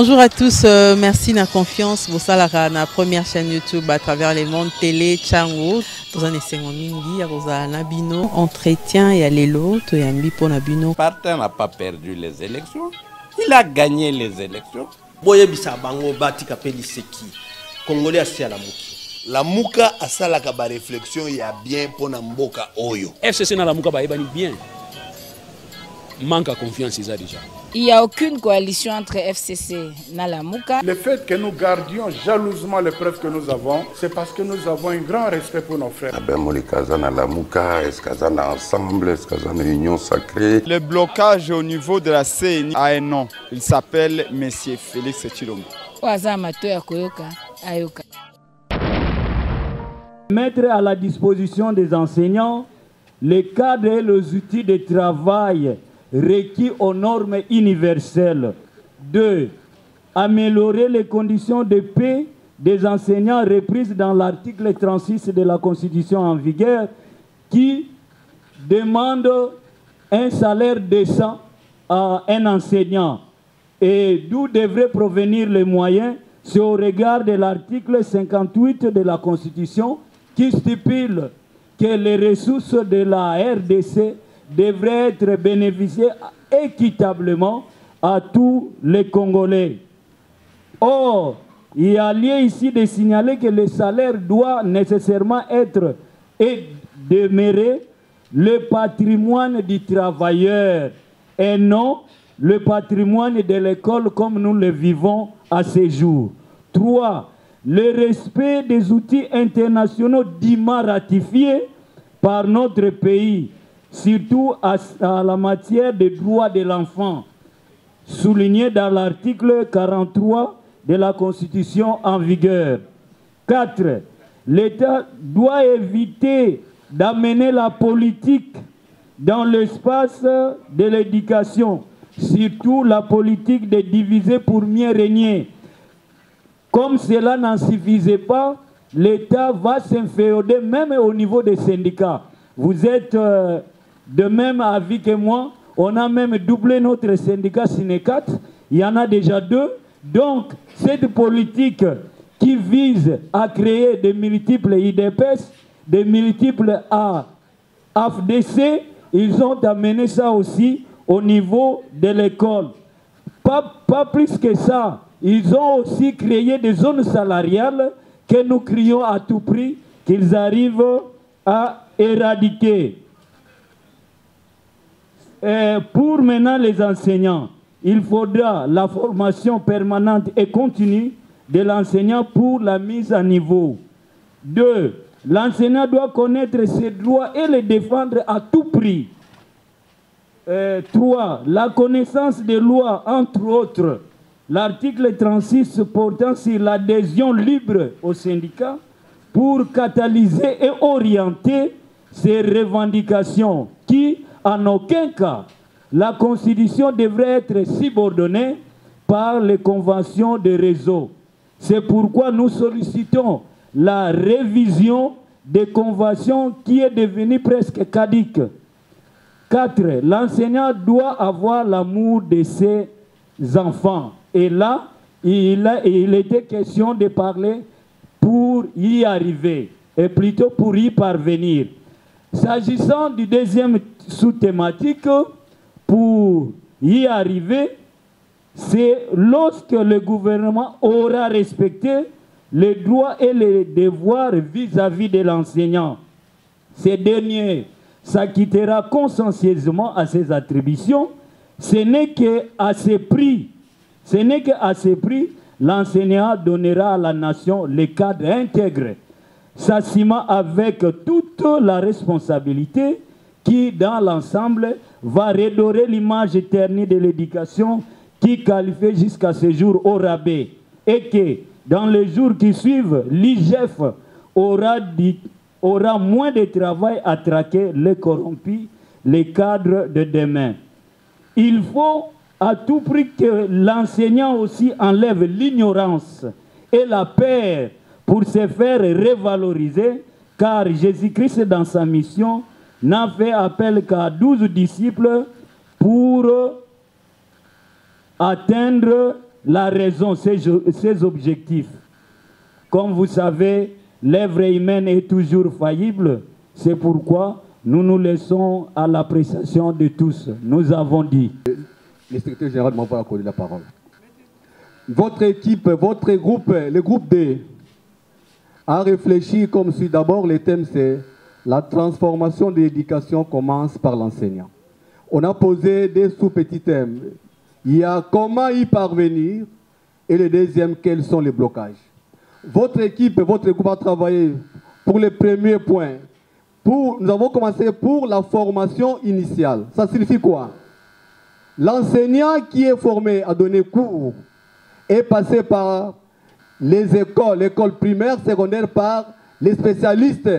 Bonjour à tous, merci de la confiance. Vous savez, la première chaîne YouTube à travers les mondes télé, Chango. Vous en êtes mingi, vous avez Nabino, entretien et Alelo, tu as mis pour Nabino. Partin n'a pas perdu les élections, il a gagné les élections. Boye bisa bango bati kapeli seki. Congolais asi à la muki. La muka asala ka ba réflexion ya bien pour na mboka oyo. FCC na la muka ba ebani bien. Manque à confiance ils a déjà. Il n'y a aucune coalition entre FCC et Nalamuka. Le fait que nous gardions jalousement les preuves que nous avons, c'est parce que nous avons un grand respect pour nos frères. Ensemble, union sacrée. Le blocage au niveau de la CNI a un nom. Il s'appelle Monsieur Félix Tshilombo. Mettre à la disposition des enseignants les cadres et les outils de travail requis aux normes universelles. 2. Améliorer les conditions de paix des enseignants reprises dans l'article 36 de la Constitution en vigueur qui demande un salaire décent à un enseignant. Et d'où devraient provenir les moyens, c'est au regard de l'article 58 de la Constitution qui stipule que les ressources de la RDC devrait être bénéficié équitablement à tous les Congolais. Or, il y a lieu ici de signaler que le salaire doit nécessairement être et demeurer le patrimoine du travailleur et non le patrimoine de l'école comme nous le vivons à ce jour. 3. Le respect des outils internationaux dûment ratifiés par notre pays, surtout à la matière des droits de l'enfant, souligné dans l'article 43 de la Constitution en vigueur. 4. L'État doit éviter d'amener la politique dans l'espace de l'éducation, surtout la politique de diviser pour mieux régner. Comme cela n'en suffisait pas, l'État va s'inféoder même au niveau des syndicats. Vous êtes de même avis que moi, on a même doublé notre syndicat Sinecat, il y en a déjà 2. Donc, cette politique qui vise à créer de multiples IDPS, de multiples AFDC, ils ont amené ça aussi au niveau de l'école. Pas plus que ça, ils ont aussi créé des zones salariales que nous crions à tout prix qu'ils arrivent à éradiquer. Pour maintenant les enseignants, il faudra la formation permanente et continue de l'enseignant pour la mise à niveau. 2. L'enseignant doit connaître ses droits et les défendre à tout prix. 3. La connaissance des lois, entre autres, l'article 36 portant sur l'adhésion libre au syndicat pour catalyser et orienter ces revendications qui, en aucun cas, la Constitution devrait être subordonnée par les conventions de réseau. C'est pourquoi nous sollicitons la révision des conventions qui est devenue presque caduque. 4. L'enseignant doit avoir l'amour de ses enfants. Et là, il était question de parler pour y arriver, et plutôt pour y parvenir. S'agissant du deuxième sous-thématique, pour y arriver, c'est lorsque le gouvernement aura respecté les droits et les devoirs vis-à-vis de l'enseignant. Ce dernier s'acquittera consciencieusement à ses attributions. Ce n'est qu'à ce prix, l'enseignant donnera à la nation les cadres intègres, s'assumant avec toute la responsabilité qui, dans l'ensemble, va redorer l'image ternie de l'éducation qui qualifie jusqu'à ce jour au rabais et que, dans les jours qui suivent, l'IGF aura moins de travail à traquer les corrompus, les cadres de demain. Il faut à tout prix que l'enseignant aussi enlève l'ignorance et la peur pour se faire revaloriser, car Jésus-Christ, dans sa mission, n'a fait appel qu'à 12 disciples pour atteindre la raison, ses objectifs. Comme vous savez, l'œuvre humaine est toujours faillible. C'est pourquoi nous nous laissons à l'appréciation de tous. Nous avons dit. Le secrétaire général m'a pas accordé la parole. Votre équipe, votre groupe, le groupe D, a réfléchi comme suit. D'abord, le thème c'est la transformation de l'éducation commence par l'enseignant. On a posé des sous-petits thèmes. Il y a comment y parvenir et le deuxième, quels sont les blocages. Votre équipe, votre groupe a travaillé pour le premier point. Nous avons commencé pour la formation initiale. Ça signifie quoi? L'enseignant qui est formé à donner cours est passé par les écoles primaires, secondaires, par les spécialistes,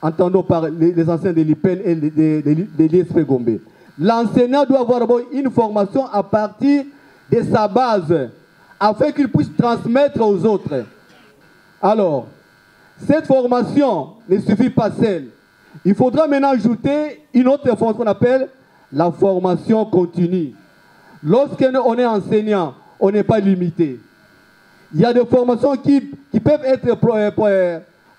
entendons par les anciens de l'IPEN et de l'ISP Gombe. L'enseignant doit avoir une formation à partir de sa base, afin qu'il puisse transmettre aux autres. Alors, cette formation ne suffit pas seule. Il faudra maintenant ajouter une autre formation qu'on appelle la formation continue. Lorsqu'on est enseignant, on n'est pas limité. Il y a des formations qui peuvent être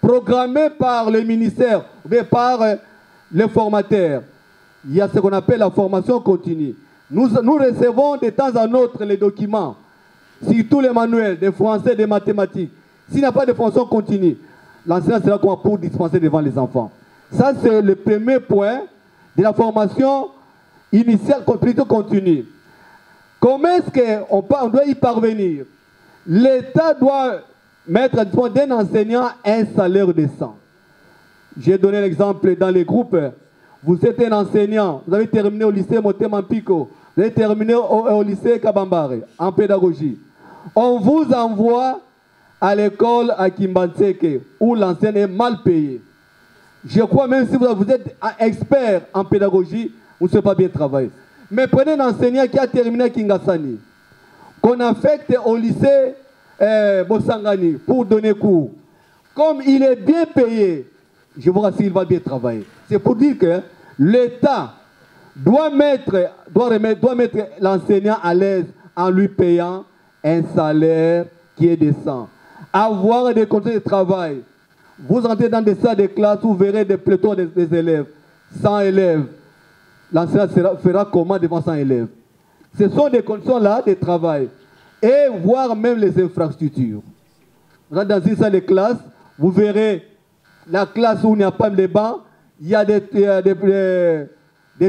programmées par le ministère ou par les formateurs. Il y a ce qu'on appelle la formation continue. Nous recevons de temps en autre les documents, surtout les manuels de français, de mathématiques. S'il n'y a pas de formation continue, l'enseignant sera comment pour dispenser devant les enfants. Ça, c'est le premier point de la formation initiale, plutôt continue. Comment est-ce qu'on doit y parvenir? L'État doit mettre à disposition d'un enseignant un salaire décent. J'ai donné l'exemple dans les groupes. Vous êtes un enseignant, vous avez terminé au lycée Motema Mpiko, vous avez terminé au lycée Kabambare, en pédagogie. On vous envoie à l'école à Kimbanseke, où l'enseignant est mal payé. Je crois même si vous êtes expert en pédagogie, vous ne savez pas bien travailler. Mais prenez un enseignant qui a terminé à Kingasani, qu'on affecte au lycée Bossangani pour donner cours. Comme il est bien payé, je vous rassure, il va bien travailler. C'est pour dire que l'État doit mettre l'enseignant à l'aise en lui payant un salaire qui est décent. Avoir des conditions de travail. Vous entrez dans des salles de classe, vous verrez des pelotons des élèves, 100 élèves. L'enseignant fera comment devant 100 élèves? Ce sont des conditions-là de travail. Et voir même les infrastructures. Vous entrez dans une salle de classe, vous verrez la classe où il n'y a pas de bancs, il y a des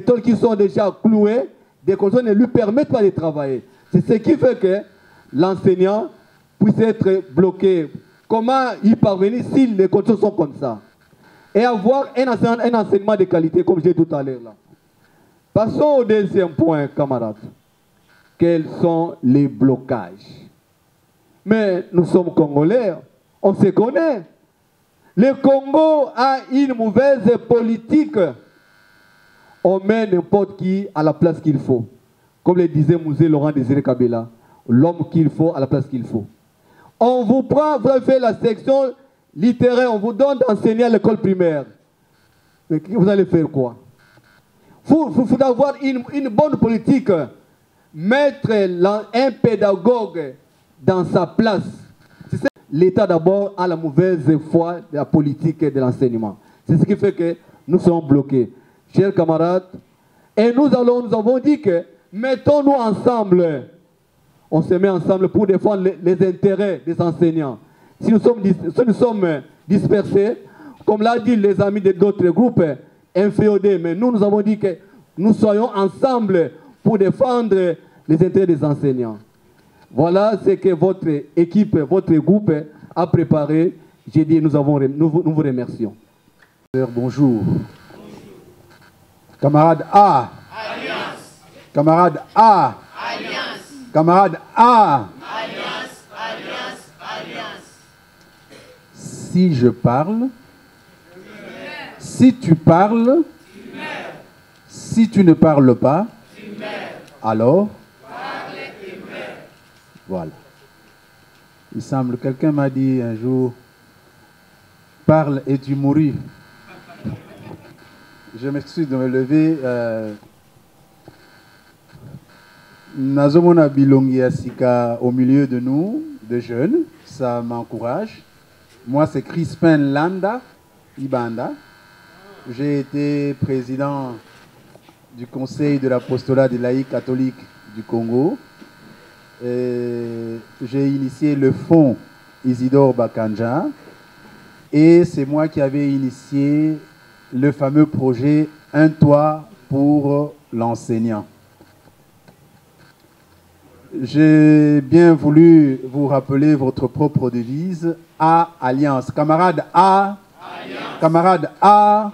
tôles qui sont déjà clouées, des conditions ne lui permettent pas de travailler. C'est ce qui fait que l'enseignant puisse être bloqué. Comment y parvenir si les conditions sont comme ça? Et avoir un enseignement de qualité, comme j'ai dit tout à l'heure là. Passons au deuxième point, camarades. Quels sont les blocages? Mais nous sommes Congolais, on se connaît. Le Congo a une mauvaise politique. On met n'importe qui à la place qu'il faut. Comme le disait Mouzé Laurent Désiré Kabila, l'homme qu'il faut à la place qu'il faut. On vous prend, vous avez fait la section littéraire, on vous donne d'enseigner à l'école primaire. Mais vous allez faire quoi? Il faut avoir une bonne politique. Mettre un pédagogue dans sa place. L'État d'abord a la mauvaise foi de la politique et de l'enseignement. C'est ce qui fait que nous sommes bloqués. Chers camarades, et nous avons dit que mettons-nous ensemble. On se met ensemble pour défendre les intérêts des enseignants. Si nous sommes dispersés, comme l'a dit les amis d'autres groupes, inféodés, mais nous avons dit que nous soyons ensemble pour défendre les intérêts des enseignants. Voilà ce que votre équipe, votre groupe a préparé. J'ai dit, nous vous remercions. Bonjour. Camarade A. Alliance. Camarade A. Alliance. Camarade A. Alliance. Alliance. Alliance. Si je parle, si tu parles, si tu ne parles pas, alors, voilà. Il semble, quelqu'un m'a dit un jour, parle et tu mourras. Je m'excuse de me lever. Nazomona Bilongi Asika au milieu de nous, de jeunes, ça m'encourage. Moi, c'est Crispin Landa Ibanda. J'ai été président du Conseil de l'apostolat des laïcs catholiques du Congo. J'ai initié le fonds Isidore Bakanja. Et c'est moi qui avais initié le fameux projet Un toit pour l'enseignant. J'ai bien voulu vous rappeler votre propre devise, A, Alliance. Camarade A, Alliance. Camarade A, Alliance.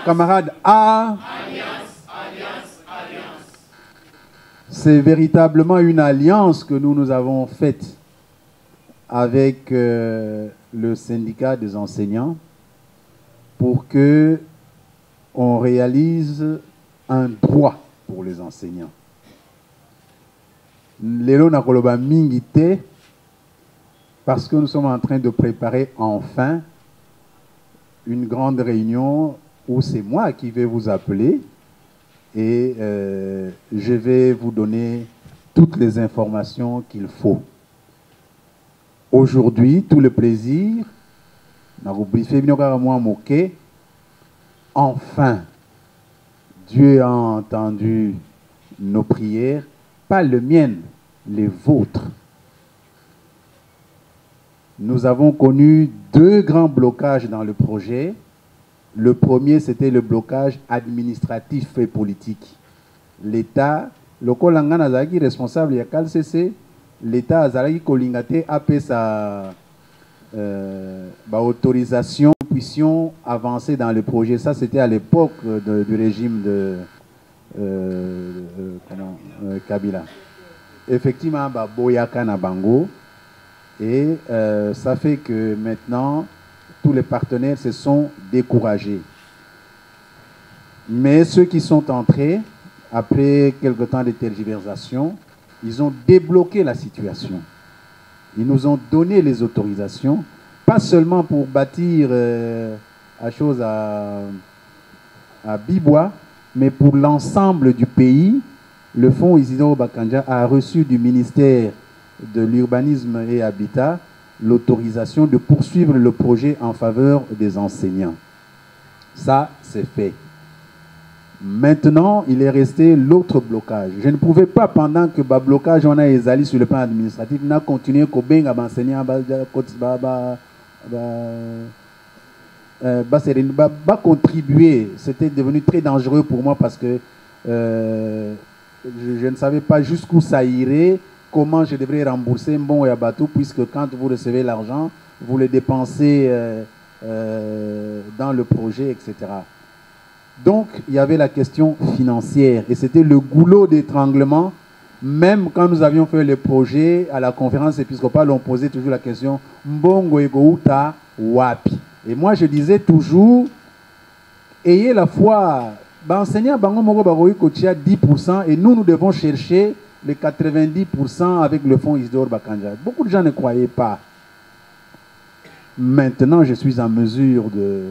Camarade A, Alliance. Alliance. Alliance. C'est véritablement une alliance que nous avons faite avec le syndicat des enseignants pour que on réalise un droit pour les enseignants. Lelo nakoloba mingite parce que nous sommes en train de préparer enfin une grande réunion où c'est moi qui vais vous appeler et je vais vous donner toutes les informations qu'il faut. Aujourd'hui, tout le plaisir, enfin, Dieu a entendu nos prières, pas les miennes, les vôtres. Nous avons connu deux grands blocages dans le projet. Le premier, c'était le blocage administratif et politique. L'État, le Kolanga Nazaki, responsable de la KLCC, l'État Azaraki Kolingate a fait sa autorisation que nous puissions avancer dans le projet. Ça, c'était à l'époque du régime de Kabila. Effectivement, Boyaka Nabango. Et ça fait que maintenant, tous les partenaires se sont découragés. Mais ceux qui sont entrés, après quelque temps de tergiversation, ils ont débloqué la situation. Ils nous ont donné les autorisations, pas seulement pour bâtir à Bibois, mais pour l'ensemble du pays. Le fonds Isidore Bakanja a reçu du ministère de l'Urbanisme et Habitat l'autorisation de poursuivre le projet en faveur des enseignants. Ça, c'est fait. Maintenant, il est resté l'autre blocage. Je ne pouvais pas, pendant que le blocage, on a exalé sur le plan administratif, on a continué à enseignant, contribuer. C'était devenu très dangereux pour moi parce que je ne savais pas jusqu'où ça irait, comment je devrais rembourser Mbon et Abatou, puisque quand vous recevez l'argent, vous le dépensez dans le projet, etc. Donc, il y avait la question financière et c'était le goulot d'étranglement. Même quand nous avions fait le projet à la conférence épiscopale, on posait toujours la question Mbongo Egouta Wapi. Et moi, je disais toujours, ayez la foi, enseignant Bango Mogo Bagoui Kotia 10% et nous devons chercher les 90% avec le fonds Isidore Bakanja. Beaucoup de gens ne croyaient pas. Maintenant, je suis en mesure de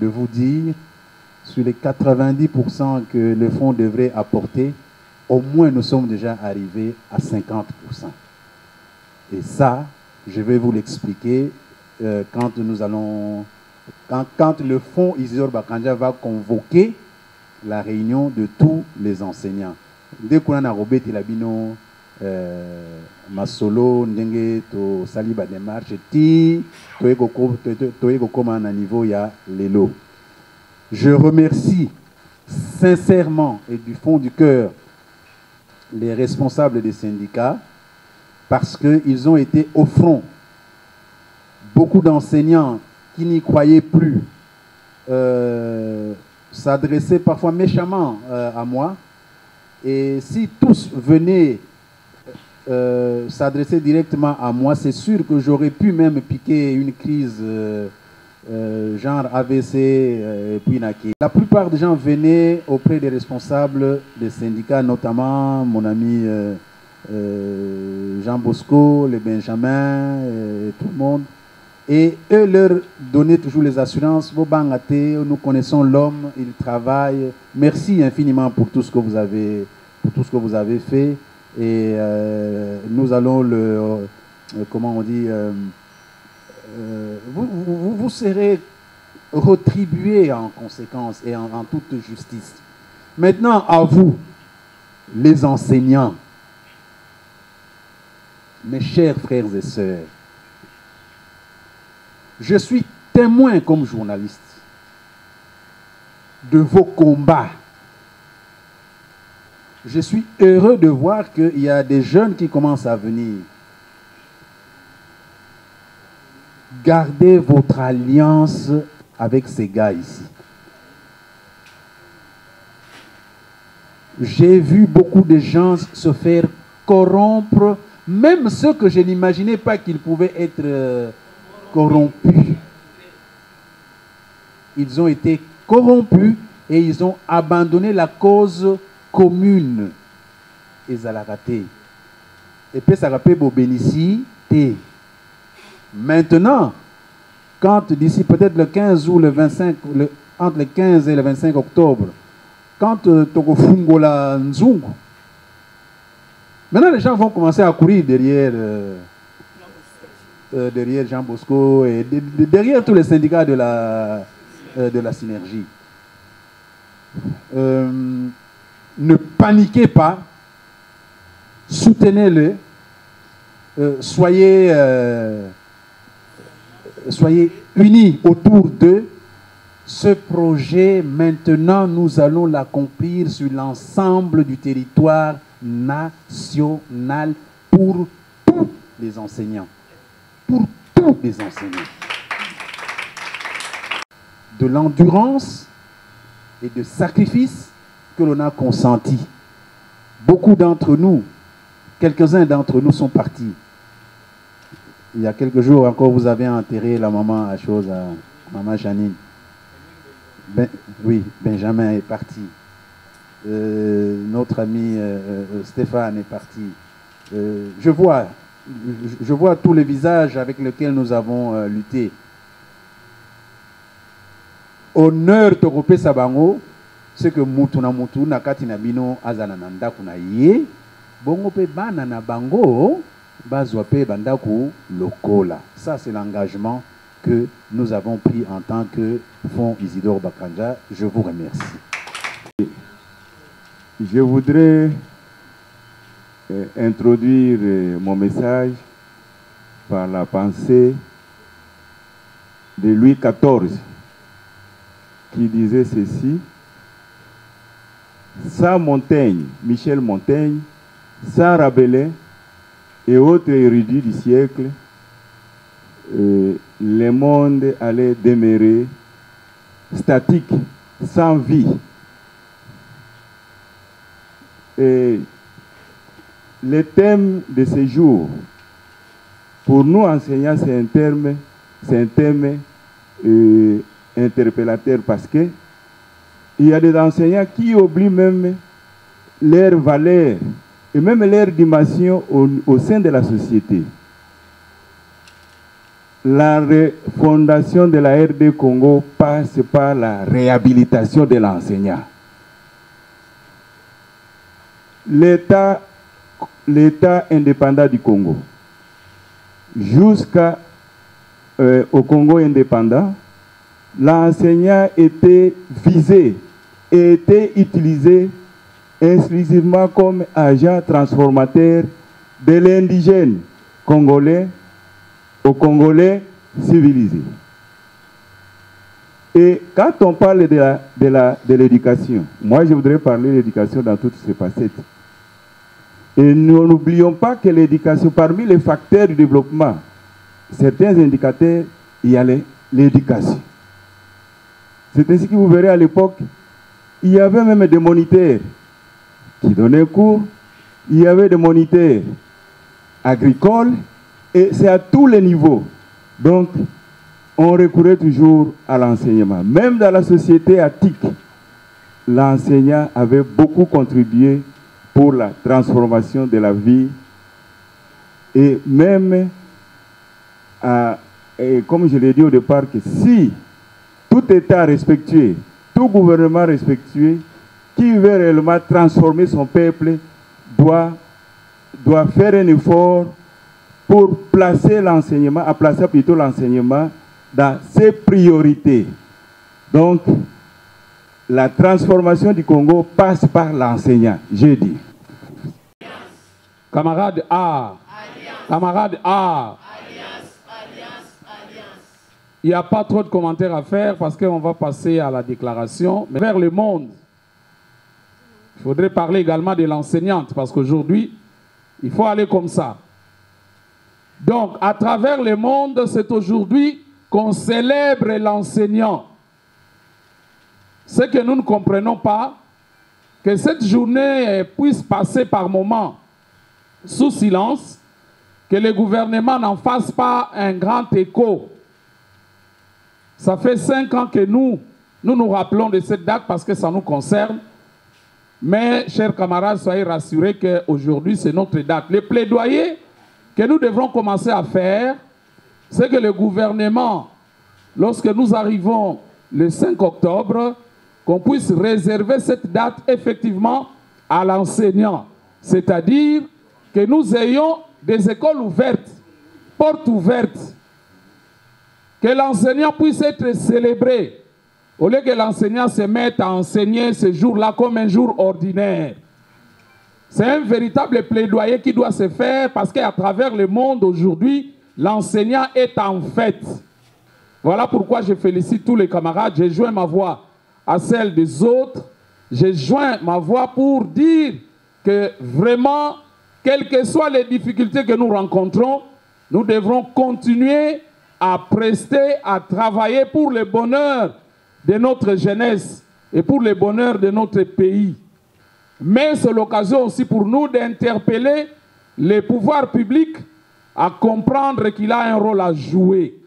vous dire, sur les 90% que le fonds devrait apporter, au moins nous sommes déjà arrivés à 50%. Et ça, je vais vous l'expliquer quand le fonds Isidore Bakanja va convoquer la réunion de tous les enseignants. Dès qu'on a Robert Labino, Masolo, Ndenge, to Saliba démarche, ti, toego comme à niveau ya lelo. Je remercie sincèrement et du fond du cœur les responsables des syndicats parce qu'ils ont été au front. Beaucoup d'enseignants qui n'y croyaient plus s'adressaient parfois méchamment à moi. Et si tous venaient s'adresser directement à moi, c'est sûr que j'aurais pu même piquer une crise genre AVC et puis Naki. La plupart des gens venaient auprès des responsables des syndicats, notamment mon ami Jean Bosco, les Benjamin, et tout le monde. Et eux leur donnaient toujours les assurances. Nous connaissons l'homme, il travaille. Merci infiniment pour tout ce que vous avez fait. Et nous allons le... comment on dit vous serez retribués en conséquence et en toute justice. Maintenant, à vous, les enseignants, mes chers frères et sœurs, je suis témoin comme journaliste de vos combats. Je suis heureux de voir qu'il y a des jeunes qui commencent à venir. Gardez votre alliance avec ces gars ici. J'ai vu beaucoup de gens se faire corrompre, même ceux que je n'imaginais pas qu'ils pouvaient être corrompus. Ils ont été corrompus et ils ont abandonné la cause commune. Et ça l'a raté. Et puis ça rappelle vos bénéficiaires. Maintenant, quand d'ici peut-être le 15 ou le 25, entre le 15 et le 25 octobre, quand Tokofungola Nzungu, maintenant les gens vont commencer à courir derrière, derrière Jean Bosco et derrière tous les syndicats de la synergie. Ne paniquez pas, soutenez-le, soyez unis autour d'eux. Ce projet, maintenant, nous allons l'accomplir sur l'ensemble du territoire national pour tous les enseignants. Pour tous les enseignants. De l'endurance et de sacrifice que l'on a consenti. Beaucoup d'entre nous, quelques-uns d'entre nous sont partis. Il y a quelques jours encore, vous avez enterré la maman à chose, à maman Janine. Oui, Benjamin est parti. Notre ami Stéphane est parti. Je vois tous les visages avec lesquels nous avons lutté. Honneur Tokopé Sabango, c'est que Mutuna Mutuna Katina Bino Azananda Kunaye, Bongo Pe Banana Bango, Bazwape Bandaku Lokola. Ça, c'est l'engagement que nous avons pris en tant que Fonds Isidore Bakanja. Je vous remercie. Je voudrais introduire mon message par la pensée de Louis XIV qui disait ceci: sans Montaigne, Michel Montaigne, sans Rabelais et autres érudits du siècle, le monde allait demeurer statique, sans vie. Et le thème de ce jour, pour nous enseignants, c'est un thème interpellateur parce que il y a des enseignants qui oublient même leur valeur et même leur dimension au sein de la société. La refondation de la RD Congo passe par la réhabilitation de l'enseignant. L'État indépendant du Congo, jusqu'au Congo indépendant, l'enseignant était visé et était utilisé exclusivement comme agent transformateur de l'indigène congolais aux Congolais civilisés. Et quand on parle de l'éducation, moi je voudrais parler de l'éducation dans toutes ses facettes. Et nous n'oublions pas que l'éducation, parmi les facteurs du développement, certains indicateurs, il y a l'éducation. C'est ainsi que vous verrez à l'époque, il y avait même des moniteurs qui donnaient cours, il y avait des moniteurs agricoles, et c'est à tous les niveaux. Donc, on recourait toujours à l'enseignement. Même dans la société attique, l'enseignant avait beaucoup contribué pour la transformation de la vie. Et même, comme je l'ai dit au départ, que si tout État respectueux, tout gouvernement respectueux, qui veut réellement transformer son peuple, doit doit faire un effort pour placer l'enseignement, à placer plutôt l'enseignement dans ses priorités. Donc, la transformation du Congo passe par l'enseignant, j'ai dit. Camarades A, camarades A, il n'y a pas trop de commentaires à faire parce qu'on va passer à la déclaration. Mais vers le monde, il faudrait parler également de l'enseignante parce qu'aujourd'hui, il faut aller comme ça. Donc, à travers le monde, c'est aujourd'hui qu'on célèbre l'enseignant. Ce que nous ne comprenons pas, que cette journée puisse passer par moments sous silence, que le gouvernement n'en fasse pas un grand écho. Ça fait 5 ans que nous nous rappelons de cette date parce que ça nous concerne. Mais, chers camarades, soyez rassurés qu'aujourd'hui, c'est notre date. Le plaidoyer que nous devrons commencer à faire, c'est que le gouvernement, lorsque nous arrivons le 5 octobre, qu'on puisse réserver cette date effectivement à l'enseignant. C'est-à-dire que nous ayons des écoles ouvertes, portes ouvertes, que l'enseignant puisse être célébré, au lieu que l'enseignant se mette à enseigner ce jour-là comme un jour ordinaire. C'est un véritable plaidoyer qui doit se faire parce qu'à travers le monde aujourd'hui, l'enseignant est en fête. Voilà pourquoi je félicite tous les camarades. J'ai joint ma voix à celle des autres. J'ai joint ma voix pour dire que vraiment, quelles que soient les difficultés que nous rencontrons, nous devrons continuer à prester, à travailler pour le bonheur de notre jeunesse et pour le bonheur de notre pays. Mais c'est l'occasion aussi pour nous d'interpeller les pouvoirs publics à comprendre qu'il a un rôle à jouer.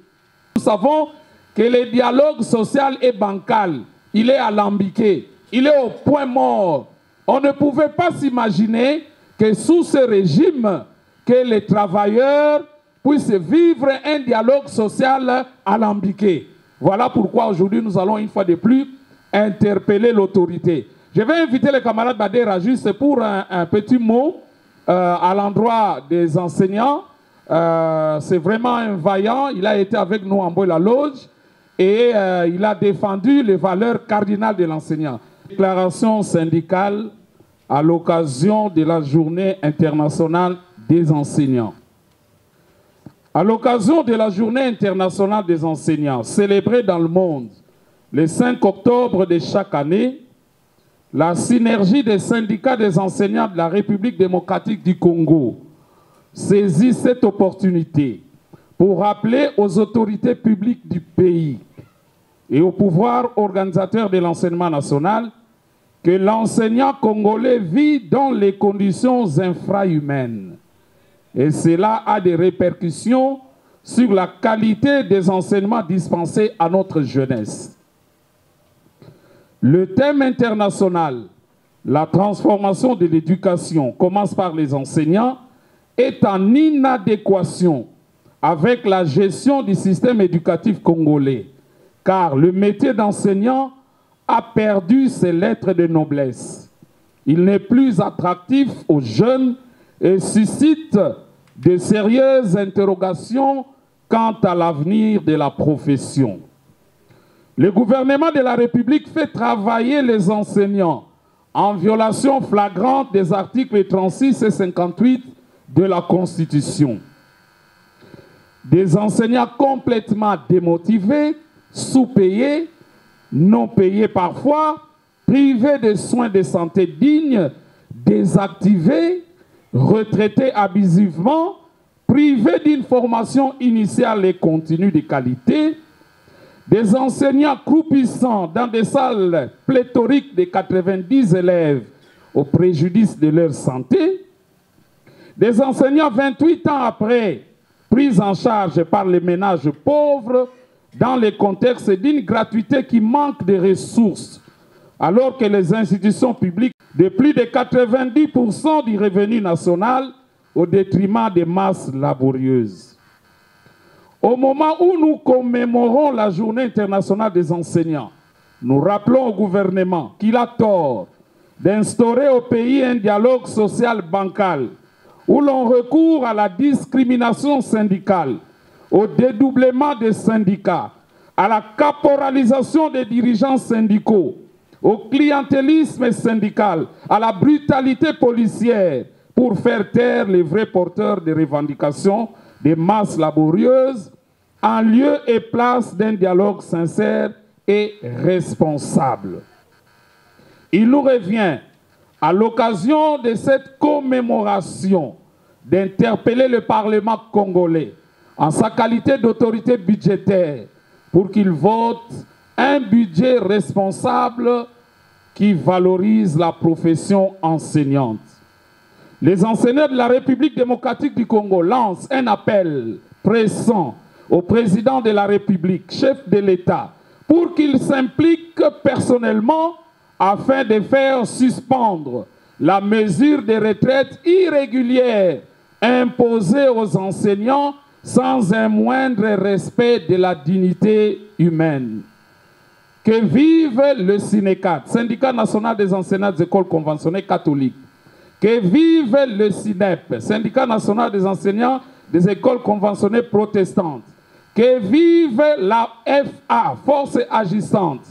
Nous savons que le dialogue social est bancal, il est alambiqué, il est au point mort. On ne pouvait pas s'imaginer que sous ce régime, que les travailleurs puissent vivre un dialogue social alambiqué. Voilà pourquoi aujourd'hui nous allons une fois de plus interpeller l'autorité. Je vais inviter le camarade Badera juste pour un petit mot à l'endroit des enseignants. C'est vraiment un vaillant. Il a été avec nous en Bois-la-Loge et il a défendu les valeurs cardinales de l'enseignant. Déclaration syndicale à l'occasion de la Journée internationale des enseignants. À l'occasion de la Journée internationale des enseignants, célébrée dans le monde le 5 octobre de chaque année, la synergie des syndicats des enseignants de la République démocratique du Congo saisit cette opportunité pour rappeler aux autorités publiques du pays et au pouvoir organisateur de l'enseignement national que l'enseignant congolais vit dans les conditions infrahumaines. Et cela a des répercussions sur la qualité des enseignements dispensés à notre jeunesse. Le thème international, la transformation de l'éducation, commence par les enseignants, est en inadéquation avec la gestion du système éducatif congolais, car le métier d'enseignant a perdu ses lettres de noblesse. Il n'est plus attractif aux jeunes et suscite de sérieuses interrogations quant à l'avenir de la profession. Le gouvernement de la République fait travailler les enseignants en violation flagrante des articles 36 et 58 de la Constitution. Des enseignants complètement démotivés, sous-payés, non payés parfois, privés de soins de santé dignes, désactivés, retraités abusivement, privés d'une formation initiale et continue de qualité, des enseignants croupissants dans des salles pléthoriques de 90 élèves au préjudice de leur santé, des enseignants 28 ans après, pris en charge par les ménages pauvres dans le contexte d'une gratuité qui manque de ressources, alors que les institutions publiques de plus de 90% du revenu national au détriment des masses laborieuses. Au moment où nous commémorons la Journée internationale des enseignants, nous rappelons au gouvernement qu'il a tort d'instaurer au pays un dialogue social bancal où l'on recourt à la discrimination syndicale, au dédoublement des syndicats, à la caporalisation des dirigeants syndicaux, au clientélisme syndical, à la brutalité policière, pour faire taire les vrais porteurs des revendications des masses laborieuses, en lieu et place d'un dialogue sincère et responsable. Il nous revient, à l'occasion de cette commémoration, d'interpeller le Parlement congolais en sa qualité d'autorité budgétaire pour qu'il vote un budget responsable qui valorise la profession enseignante. Les enseignants de la République démocratique du Congo lancent un appel pressant au président de la République, chef de l'État, pour qu'il s'implique personnellement afin de faire suspendre la mesure de retraite irrégulière imposée aux enseignants sans un moindre respect de la dignité humaine. Que vive le SYNECAT, Syndicat national des enseignants des écoles conventionnées catholiques. Que vive le SYNEP, Syndicat national des enseignants des écoles conventionnées protestantes. Que vive la FA, Force agissante.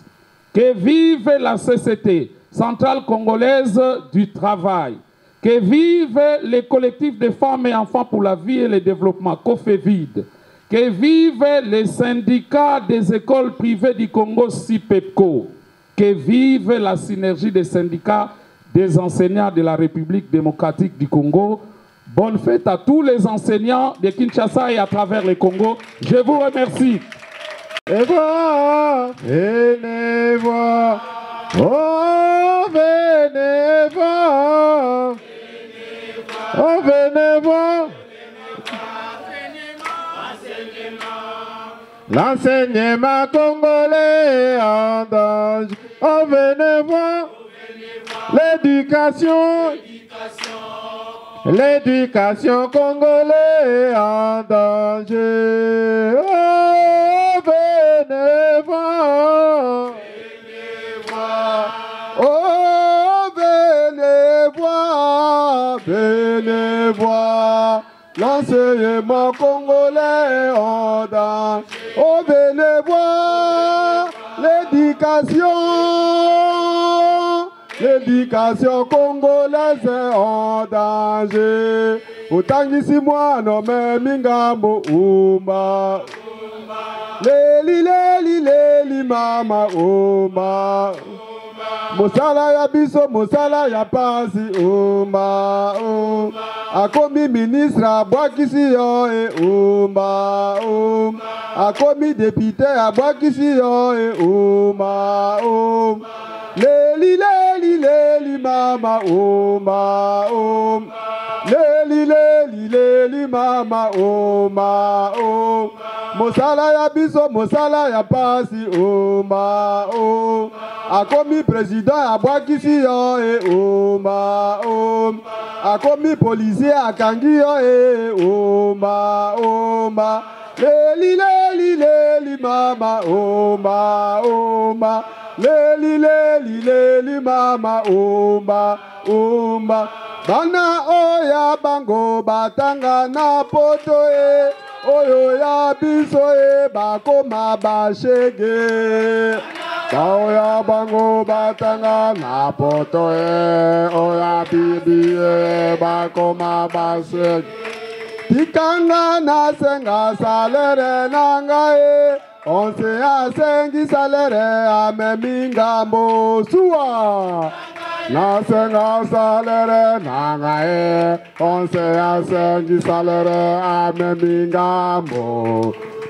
Que vive la CCT, Centrale congolaise du travail. Que vive les collectifs de femmes et enfants pour la vie et le développement, COFEVID. Que vive les syndicats des écoles privées du Congo, SIPEPCO. Que vive la synergie des syndicats des enseignants de la République démocratique du Congo. Bonne fête à tous les enseignants de Kinshasa et à travers le Congo. Je vous remercie. Et voir, venez voir, oh venez voir, oh venez voir, l'enseignement congolais en danger, oh venez voir, l'éducation congolaise en danger, oh venez voir, oh venez voir, l'enseignement congolais en danger, oh venez voir, l'éducation congolaise en danger. Utangisi mwana mingambo uma. Leli mama uma. Mosala ya biso, mosala ya pasi uma. Akomi ministre abwakisi yo uma. Akomi député abwakisi yo uma. Leli mama oma leli mama oma mosala ya biso mosala ya pasi oma akomi président abwakisi yo oma akomi policier akangi yo oma leli mama oma leli mama oma bana oya bango batanga na poto oyo ya biso bakoma bashege oya bango batanga na poto oya bibi bakoma bashege tikanga na senga salere nanga on se asengi salere amemingambo suwa na senga salere nanga on se asengi salere amemingambo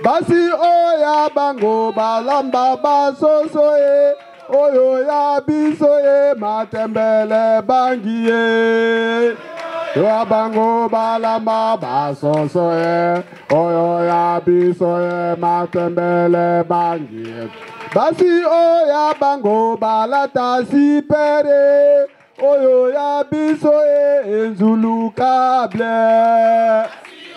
basi oya bango balamba basoso oyo ya biso matembele bangiye Oya bango balamba basoso oyo ya biso matembele bangi basi oya bango balata sipere oyo ya biso enzulu kable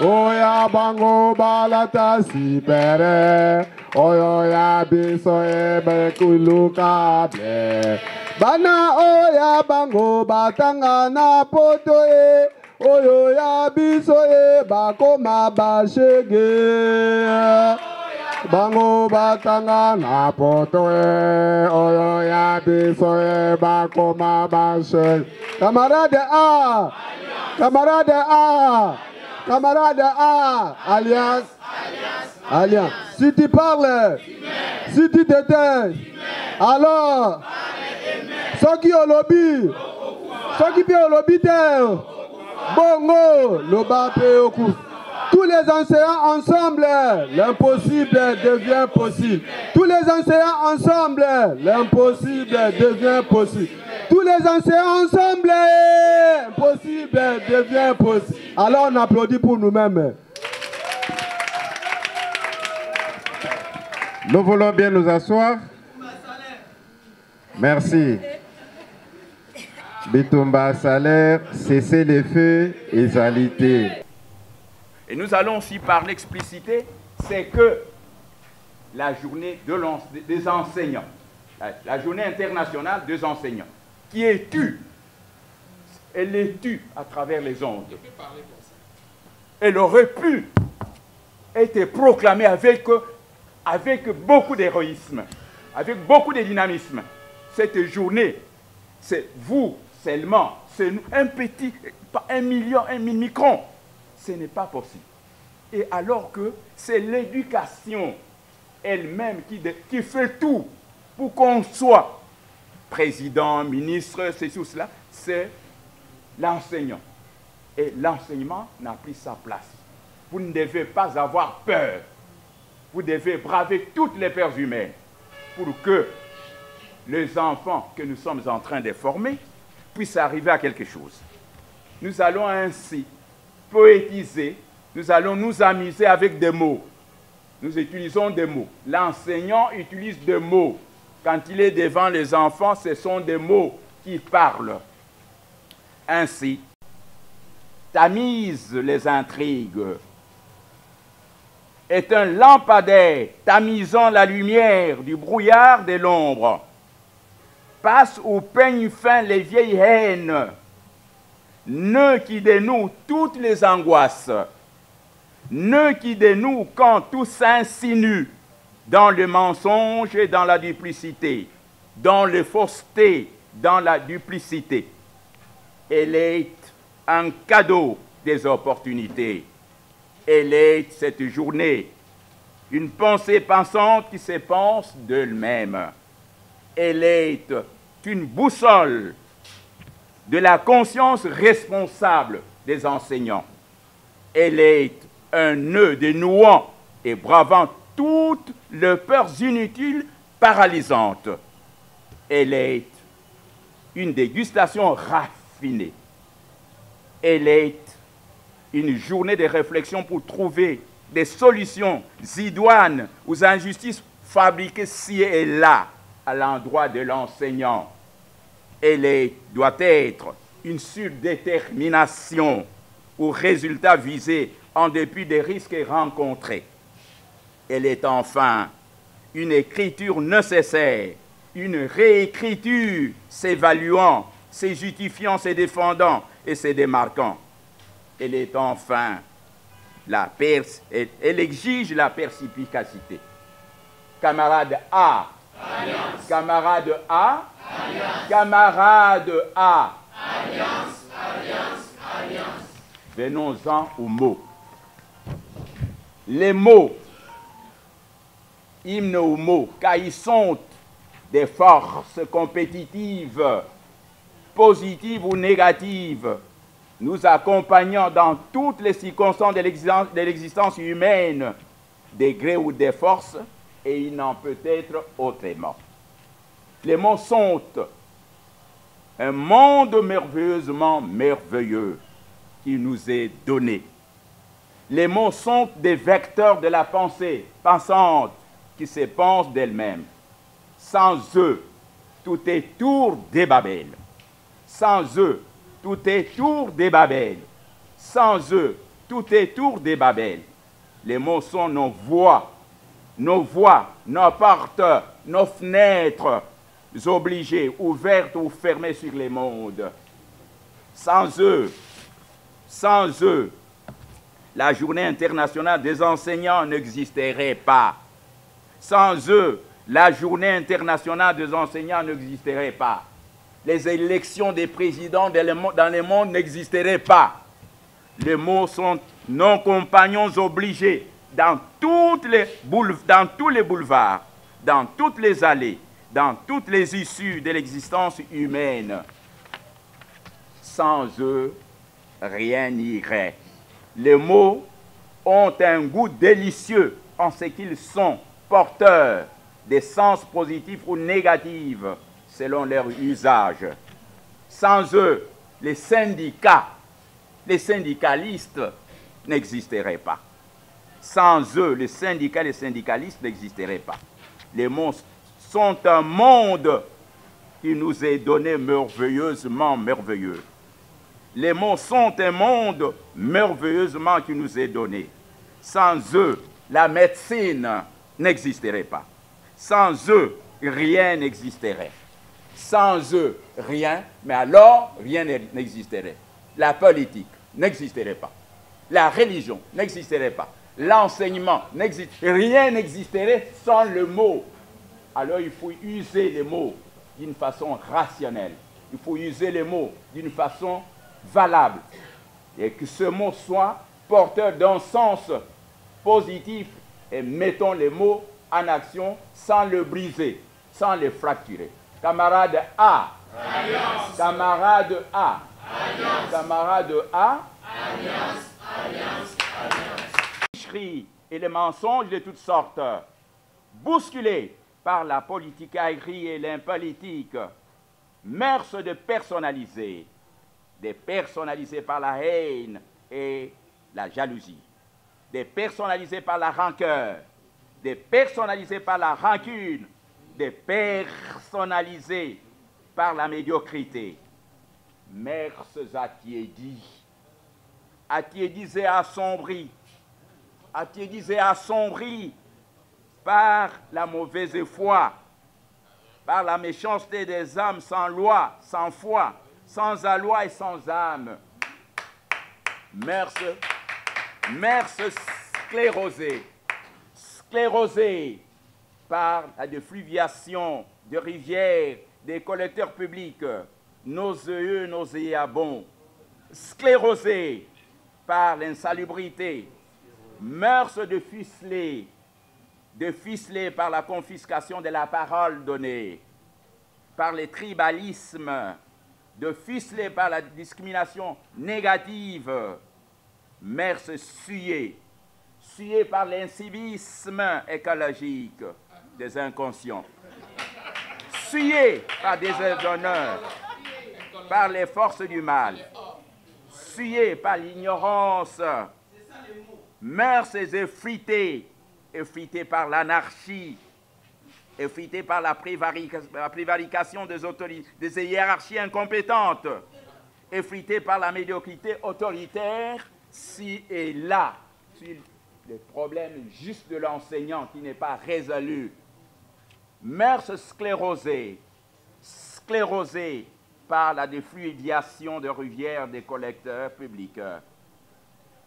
oya bango balata sipere oyo ya biso bekulu kable bana oya bango batanga na poto oyo ya biso ye bakoma bashege bango batanga na poto ye oyo ya biso ye bakoma bashege. Camarade A, camarade A, camarade A, alliance, alliance. Si tu parles, si tu t'éteins, alors, ceux qui ont lobby, ceux qui ont lobby, bongo, le bas au coup. Tous les enseignants ensemble, l'impossible devient possible. Tous les enseignants ensemble, l'impossible devient possible. Tous les enseignants ensemble, l'impossible devient possible. Alors on applaudit pour nous-mêmes. Nous voulons bien nous asseoir. Merci. Bitumba Salaire, cessez les feux, égalité. Et nous allons aussi par l'explicité, c'est que la journée des enseignants, la journée internationale des enseignants, qui est tue, elle est tue à travers les ondes. Elle aurait pu être proclamée avec beaucoup d'héroïsme, avec beaucoup de dynamisme. Cette journée, c'est vous seulement, c'est un petit, pas 1 million, 1 000 microns. Ce n'est pas possible. Et alors que c'est l'éducation elle-même qui fait tout pour qu'on soit président, ministre, ceci ou cela, c'est l'enseignant. Et l'enseignement n'a plus sa place. Vous ne devez pas avoir peur. Vous devez braver toutes les peurs humaines pour que les enfants que nous sommes en train de former puissent arriver à quelque chose. Nous allons ainsi poétiser, nous allons nous amuser avec des mots. Nous utilisons des mots. L'enseignant utilise des mots. Quand il est devant les enfants, ce sont des mots qui parlent. Ainsi, tamise les intrigues, est un lampadaire tamisant la lumière du brouillard de l'ombre. Passe ou peigne fin les vieilles haines, nœud qui dénoue toutes les angoisses, nœud qui dénoue quand tout s'insinue dans le mensonge et dans la duplicité, dans le fausseté, dans la duplicité. Elle est un cadeau des opportunités. Elle est cette journée une pensée pensante qui se pense d'elle-même. Elle est une boussole de la conscience responsable des enseignants. Elle est un nœud dénouant et bravant toutes les peurs inutiles paralysantes. Elle est une dégustation raffinée. Elle est une journée de réflexion pour trouver des solutions idoines aux injustices fabriquées ci et là à l'endroit de l'enseignant. Elle doit être une surdétermination aux résultats visés en dépit des risques rencontrés. Elle est enfin une écriture nécessaire, une réécriture s'évaluant, se justifiant, se défendant et se démarquant. Elle est enfin elle exige la perspicacité. Camarade A, alliance. Camarade A, alliance. Camarade A, alliance, alliance, alliance. Venons-en aux mots. Les mots, hymne aux mots, car ils sont des forces compétitives, positives ou négatives, nous accompagnant dans toutes les circonstances de l'existence humaine, des grés ou des forces, et il n'en peut être autrement. Les mots sont un monde merveilleusement merveilleux qui nous est donné. Les mots sont des vecteurs de la pensée pensante qui se pense d'elle-même. Sans eux, tout est tour des Babel. Sans eux, tout est tour des Babel. Sans eux, tout est tour des Babel. Les mots sont nos voix, nos portes, nos fenêtres obligées, ouvertes ou fermées sur les mondes. Sans eux, Sans eux, la journée internationale des enseignants n'existerait pas. Sans eux, la journée internationale des enseignants n'existerait pas. Les élections des présidents dans le monde n'existeraient pas. Les mots sont nos compagnons obligés dans tous les boulevards, dans toutes les allées, dans toutes les issues de l'existence humaine. Sans eux, rien n'irait. Les mots ont un goût délicieux en ce qu'ils sont porteurs des sens positifs ou négatifs selon leur usage. Sans eux, les syndicats, les syndicalistes n'existeraient pas. Sans eux, les syndicats et les syndicalistes n'existeraient pas. Les mots sont un monde qui nous est donné merveilleusement merveilleux. Les mots sont un monde merveilleusement qui nous est donné. Sans eux, la médecine n'existerait pas. Sans eux, rien n'existerait. Sans eux, rien, mais alors rien n'existerait. La politique n'existerait pas. La religion n'existerait pas. L'enseignement n'existerait. Rien n'existerait sans le mot. Alors il faut user les mots d'une façon rationnelle. Il faut user les mots d'une façon valable. Et que ce mot soit porteur d'un sens positif. Et mettons les mots en action sans le briser, sans le fracturer. Camarade A. Alliance. Camarade A. Alliance. Camarade A. Alliance. Alliance. Alliance. Et les mensonges de toutes sortes, bousculés par la politique aigrie et l'impolitique, mœurs dépersonnalisées par la haine et la jalousie, dépersonnalisées par la rancœur, dépersonnalisées par la rancune, dépersonnalisées par la médiocrité. Mœurs attiédies et assombries par la mauvaise foi, par la méchanceté des âmes sans loi, sans foi, sans aloi et sans âme. Mœurs sclérosées par la défluviation de rivières, des collecteurs publics, nauséabonds, sclérosées par l'insalubrité, mœurs déficelées par la confiscation de la parole donnée, par les tribalismes, déficelées par la discrimination négative, mœurs souillées par l'incivisme écologique des inconscients, souillées par des honneurs, par les forces du mal, souillées par l'ignorance, mœurs effritées par l'anarchie, effritées par la prévarication des autorités, des hiérarchies incompétentes, effritées par la médiocrité autoritaire, ci et là, sur les problèmes juste de l'enseignant qui n'est pas résolu. Mœurs sclérosées par la défluidiation de rivières des collecteurs publics.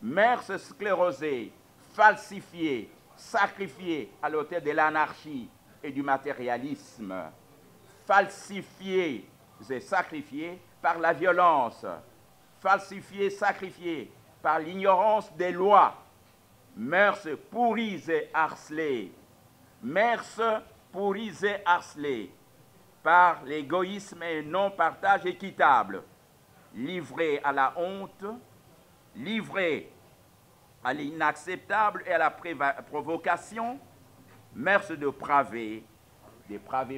Mœurs sclérosées, falsifiées, sacrifiées à l'autel de l'anarchie et du matérialisme. Falsifiées et sacrifiées par la violence. Falsifiées, sacrifiées par l'ignorance des lois. Mœurs pourries et harcelées. Mœurs pourries et harcelées par l'égoïsme et non-partage équitable, livrées à la honte, livrées à l'inacceptable et à la provocation, mœurs dépravées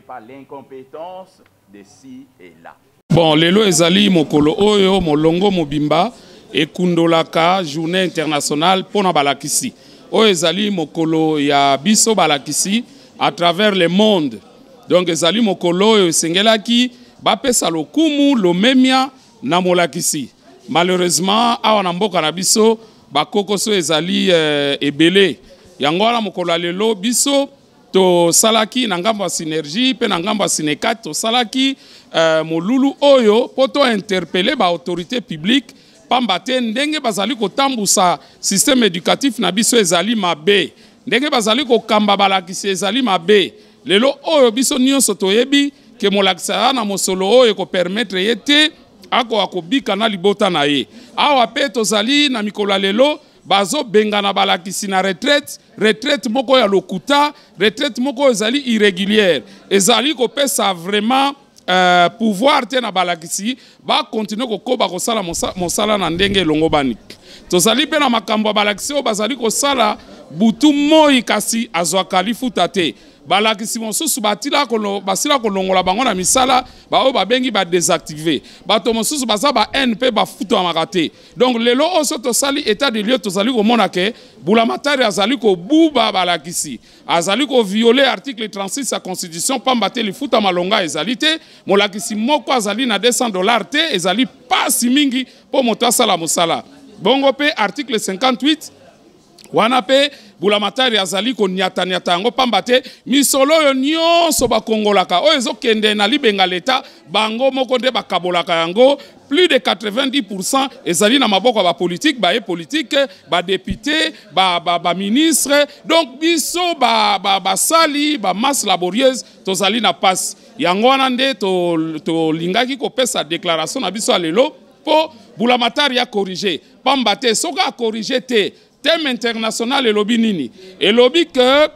par l'incompétence de ci et là. Bon, lelo ezali mokolo oyo molongo mobimba ekundolaka journée internationale pona balakisi. Oyo ezali mokolo ya biso balakisi à travers le monde. Donc ezali mokolo oyo esengelaki bapesa lokumu lomemia na molakisi. Malheureusement awa na mboka na biso bakokoso ezali ebele. Yango wana mokolo lelo biso to salaki na ngambo ya synergie pe na ngambo ya Sinekat to salaki molulu oyo poto interpeller ba autorité publique pamba te ndenge bazali kotambusa système éducatif na biso ezali mabe, ndenge bazali kokamba balakisi ezali mabe. Lelo oyo biso nyonso toyebi ke molakisa na mosolo oyo ko permettre yete ako akobika na libota na ye. Awa pe tozali na mikolo lelo bazo benga na balakisi na retraite moko ya lokuta, retraite moko ezali irrégulière. Ezali ko pesa vraiment pouvoir te na balakisi ba continuer kokoba kosala mosala na ndenge longo banik. Tozali pe na makambo balakisi o bazali kosala butu moi kasi azwaka lifuta te. Balakisi mosusu basila kolongola bango na misala bao babengi ba désactiver. Bato mosusu baza ba NP ba futo amakate. Donc lelo oso tosali état de lieu tozali komona ke Bulamatari azali ko buba balakisi. Azali ko violer article 36 ya constitution pambate li futa malonga ezali te. Molakisi moko azali na $200 te ezali pasi mingi po moto asala mosala. Bongo pe article 58 wana pe Bulamatari azali ko nyata yango pambate misolo yo nyonso bakongolaka oyo ezokende na libenga leta bango moko nde bakabolaka yango. Plus de 90% ezali na maboko ba politique, ba politique, ba député, ba ministre. Donc biso ba sali, ba masse laborieuse tozali na passe. Yango wana nde to lingaki ko pesa déclaration na biso alelo po Bulamatari a corrigé. Pambate soka a corrigé te thème international et lobby nini. Et lobby que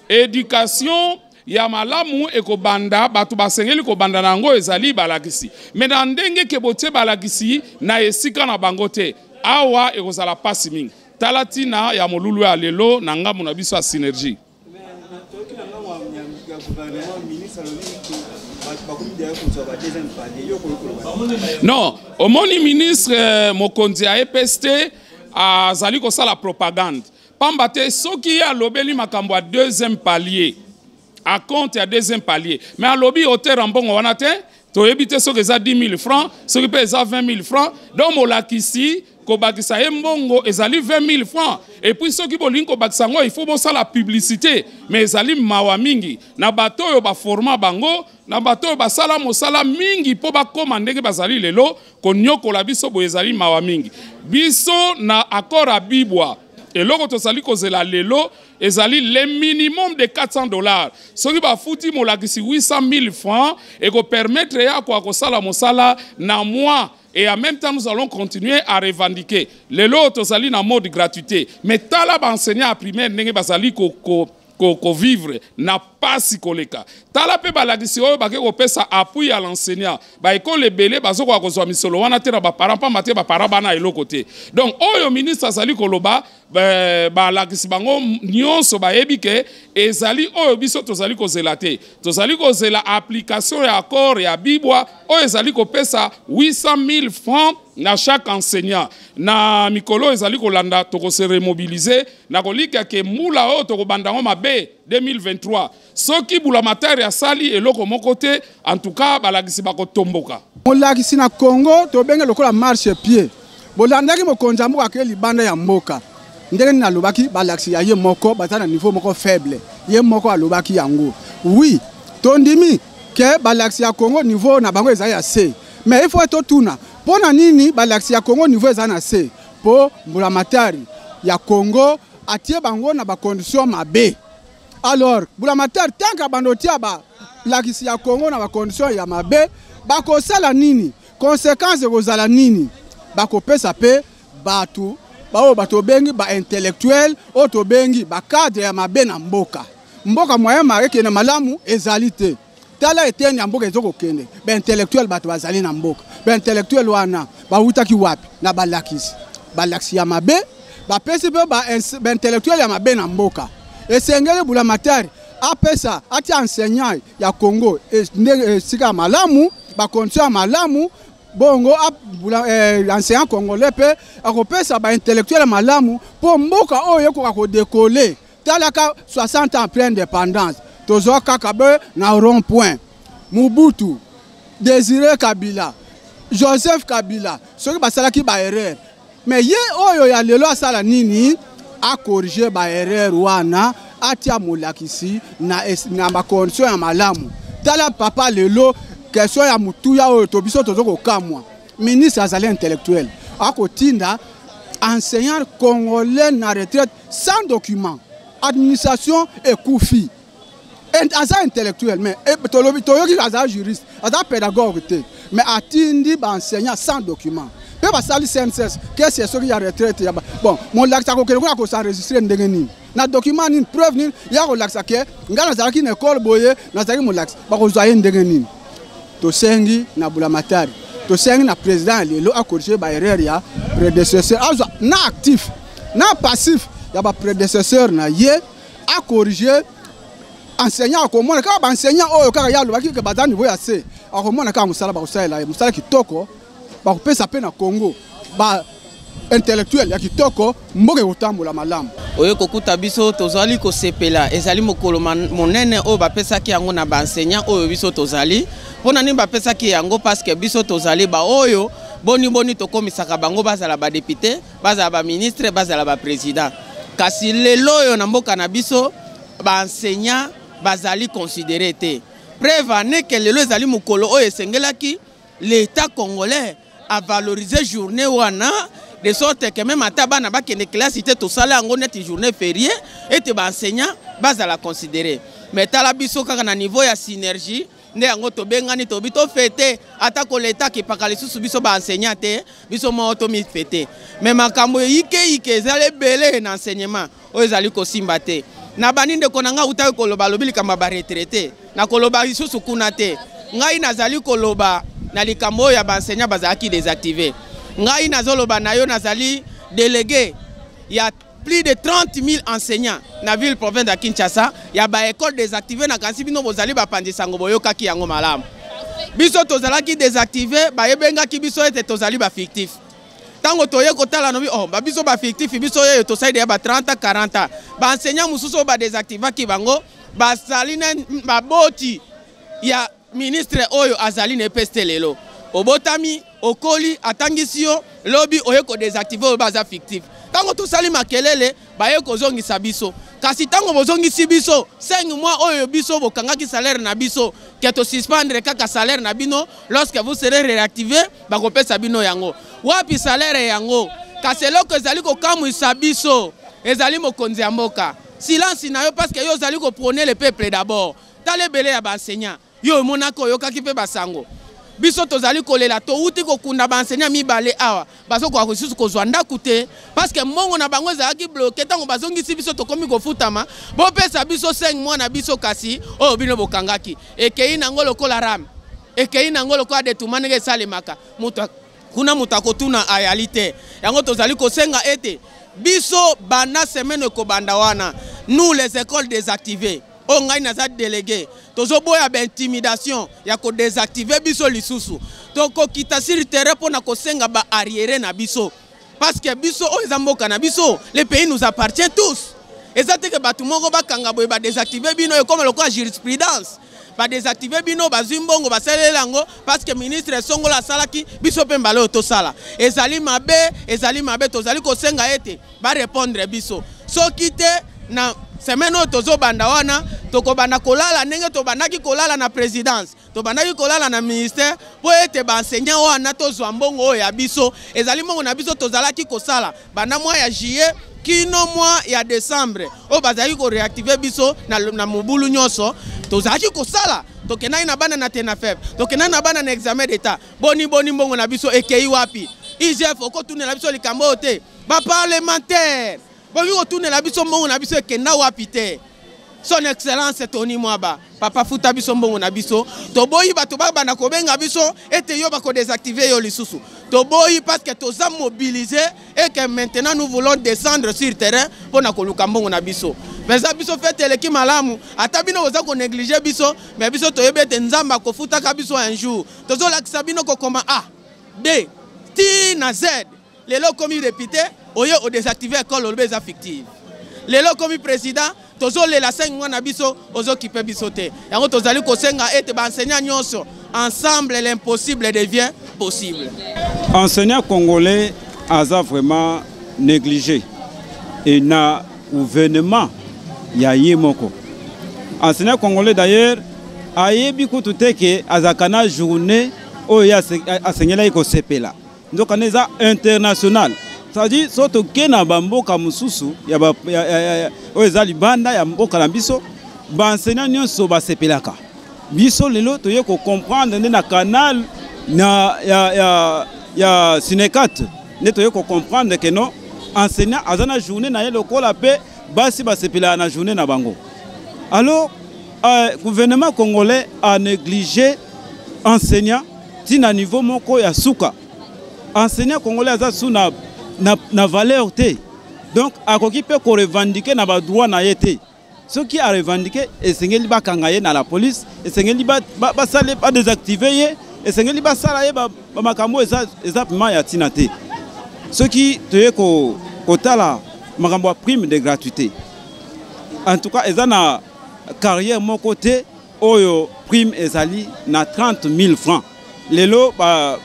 éducation ya malamu ekobanda batu basengeli kobanda nango ezali balakisi. Mais na ndenge ke botie balakisi na esika na bango te. Awa ekozala pasi mingi. Talatina ya molulu ya lelo na ngamu na biso ya synergie. Non, omoni ministre mokonzi ya EPST azali kosala propagande. Pambate soki ya lobeli makambo ya deuxième palier. À compte à deuxième palier. Mais à lobby hauteur en bon on a to ebite so que ça 10 000 francs, ce qui peut ça 20 000 francs. Donc molakisi ko bakisa mbongo ezali 20 000 francs. Et puis ceux qui bolin ko bakisa ngo il faut bon ça la publicité. Mais ezali mawa mingi na bato yo ba format bango na bato yo ba sala mosala mingi po ba commander ke bazali lelo ko nyoko la biso bo ezali mawa mingi. Biso na accord à Bibwa. Et lorsque tu sali kozela lelo, ezali le minimum de $400. Ce qui va foutre molakisi 800 000 francs et ko permettre ya kwa kosala mosala na mois. Et en même temps, nous allons continuer à revendiquer. Lelo to sali na mode gratuité. Mais tala ba enseignant à primaire nenge bazali ko vivre na pas si koleka. Tala pe balakisi oyo bake ko pesa appui à l'enseignant. Ba école belé bazo ko kozwa misolo wana te na ba parents pa mate ba parents bana eloko te. Donc oyo ministre azali koloba balakisi bango nyonso bayebi ke ezali oyo biso tozali kozela te. Tozali kozela application ya accord ya Bibwa oyo ezali ko pesa 800 000 francs na chaque enseignant. Na mikolo ezali kolanda toko se remobiliser na kolika ke mula oyo toko bandango mabe 2023. Soki Bulamatari ya sali eloko moko te en tout cas balakisi bako tomboka. Molakisi na Congo to benga lokola marche pied. Bolandaki mokonza moko akeli banda ya mboka. Ndenge na lobaki balakisi ya ye moko batana niveau moko faible. Ye moko alobaki yango. Oui, tondimi ke balakisi ya Congo niveau na bango ezali ya C. Mais il faut être tuna. Pona nini balakisi ya Congo niveau ezali na C. Po Bulamatari ya Congo atie bango na ba condition mabe. Alors, Bulamatari tant que bandotia ba lakisi ya Congo na ba condition ya mabe, bako sala nini? Conséquence kozala nini? Bako pesa pe batu bato bengi ba intellectuel o to bengi ba cadre ya mabe na mboka. Mboka moyen mareke na malamu ezalite. Tala eteni ya mboka ezoko kende. Ba intellectuel bato bazali na mboka. Ba intellectuel wana ba utaki wapi na balakisi. Balakisi ya mabe, ba pesi pe ba intellectuel ya mabe na mboka. Esengele Bulamatari apesa ati enseignant ya Congo sika malamu ba condition malamu bongo enseignant congolais pe akopesa ba intellectuel malamu po mboka oyo ko décoller talaka 60 ans pleine indépendance tozo kakabe na rond point Mobutu Désiré Kabila Joseph Kabila soki basalaki ba erreur mais ye oyo ya lelo asala nini a corriger ba erreur wana atia molakisi na ba condition ya malamu tala papa lelo question ya mutuya oyo to biso tozoko kamwa ministre azali intellectuel akotinda enseignant congolais na retraite sans document administration et koufi aza intellectuel mais toyoki aza juriste aza pédagogue te mais atindi ba enseignant sans document pe basali CNSS qu'est-ce que soki ya retraite ya bon mon lakisa ko kele ko s'enregistrer ndenge nini na document ni preuve ni ya ko lakisa ke ngana nazalaki na école boye nazalaki mo lakisa ba ko zoye ndenge nini to sengi na bulamatari to sengi na président lelo a corriger ba erreur ya prédécesseur azwa na actif na passif ya ba prédécesseur na ye a corriger enseignant ko mona ka ba enseignant oyo kaka ya lobaki ke bazani niveau ya C a ko mona ka musala ba ko sala musala kitoko ba ko pesa pe na Congo ba intellectuel ya kitoko mboke kotambola malamu oyo kokuta biso tozali ko sepela ezali mokolo monene oyo bapesaki yango na ba enseignant oyo biso tozali pona ni bapesaki yango parce que biso tozali ba oyo boni tokomisaka bango bazala ba député bazala ba ministre bazala ba président kasi lelo oyo na mboka na biso ba enseignant bazali considéré te preuve ane que lelo ezali mokolo oyo esengelaki l'état congolais a valorisé journée wana de sorte que même ata bana bakende classe ite to sala yango neti journée fériée et te ba enseignant bazala considéré mais tala biso kaka na niveau ya synergie nde yango to bengani to bito fêter ata ko l'état ki pakali susu biso ba enseignant te biso mo to mi fêter mais makambo ike ezale belé na enseignement o ezali ko simba te na baninde konanga uta ko loba lobili kama ba retraité na koloba susu kuna te ngai nazali koloba na likambo ya ba enseignant bazaki désactiver ngai nazoloba na yo nazali délégué ya plus de 30 000 enseignants na ville province de Kinshasa ya ba école désactivée na kasi bino bozali ba pandisango boyokaki yango malamu biso tozalaki désactivé ba yebengaki biso ete tozali ba fictif tango toye kotala no bi oh ba biso ba fictif biso ye to saide ya ba 30 40 ba enseignants mususu ba désactivaki bango ba saline ba boti ya ministre oyo azali ne peste lelo obotami okoli atangisio lobby oyeko désactiver oyo baza fictif tango to sali makelele baye kozongisa biso kasi tango bozongisi biso 5 mois oyo biso bokangaki salaire na biso ke to suspendre kaka salaire na bino lorsque vous serez réactivé bakopesa bino yango wapi salaire yango kasi eloko ezali kokamwisa biso ezali mokonzi ya mboka silence na yo parce que yo ezali prôner le peuple d'abord tale belé ya ba enseignant yo monako yokaki pe basango biso tozali kolela to uti kokunda ba enseignant mibale awa baso kwa kususu kozwa ndaku te parce que mongo na bango ezalaki bloqué tango bazongisi biso tokomi kofutama bo pesa biso 5 mois na biso kasi oyo bino bokangaki ekei nango lokola ram ekei nango lokola detumanenge salemaka muta kuna mutakotuna ayalité yango tozali kosenga ete biso bana semaine ko banda wana nous les écoles désactivées on ngai naza délégué tozo boya ba intimidation ya ko désactiver biso lisusu toko kita sur terrain pour na ko senga ba arrière na biso parce que biso o ezamboka na biso les pays nous appartient tous ezate que batu moko bakanga boye ba désactiver bino comme le quoi jurisprudence ba désactiver bino bazimbongo basalelango parce que ministre songola salaki biso pe mbalo to sala ezali mabe tozali ko senga ete ba répondre biso soki te na semaine tozo banda wana toko banda kolala ndenge to bandaki kolala na présidence to bandaki kolala na ministère po ete ba enseignant wana tozwa mbongo ya biso ezali mbongo na biso tozalaki kosala banda mois ya juillet kino mois ya décembre o bazali ko réactiver biso na mobulu nyonso tozalaki kosala tokenai na bana na tena faible tokenai na bana na examen d'état boni mbongo na biso ekei wapi IGF okotune na biso likambo te ba parlementaire bongi otune la biso mbongo na biso ekenda wapi te son excellence Tony Mwaba papa futa biso mbongo na biso toboyi bato bana kobenga biso ete yo bako désactiver yo lisusu toboyi parce que toza mobilisé et que maintenant nous voulons descendre sur terrain pour na koluka mbongo na biso mais biso fait eleki malamu ata bino oza ko négliger biso mais biso toyebete nzamba ko futa ka biso un jour tozo lakisa bino ko koma A B T na Z lelo komi député oyo o désactiver école olbeza fictive lelo komi président tozo lela 5 mois na biso ozo kipe biso te yango tozali kosenga ete ba enseignant nyonso ensemble l'impossible devient possible. Enseignant congolais aza vraiment négligé et na gouvernement ya yemoko enseignant congolais d'ailleurs ayebi kutu teke azakana journée oyo asengela iko sepela nzoka neza international c'est-à-dire soto kena bamboka mususu ya oyo eza libanda ya mboka na biso ba enseignant nyonso basepelaka biso lelo toye ko comprendre na canal na ya Sinecat ne toye ko comprendre que non enseignant azana journée na ye lokola pe basi basepela na journée na bango. Alors gouvernement congolais a négligé enseignant tina niveau moko ya suka. Enseignant congolais aza sous na valeur te. Donc akoki pe ko revendiquer na ba droit na yete. Ce qui a revendiqué esengeli ba kangaye na la police, esengeli ba sale pas désactiver ye, esengeli ba sala ye ba makambo exactement ya tina te. Ce qui te ko tala makambo prime de gratuité. En tout cas, ezana carrière mon côté oyo prime ezali na 30 000 francs. Lelo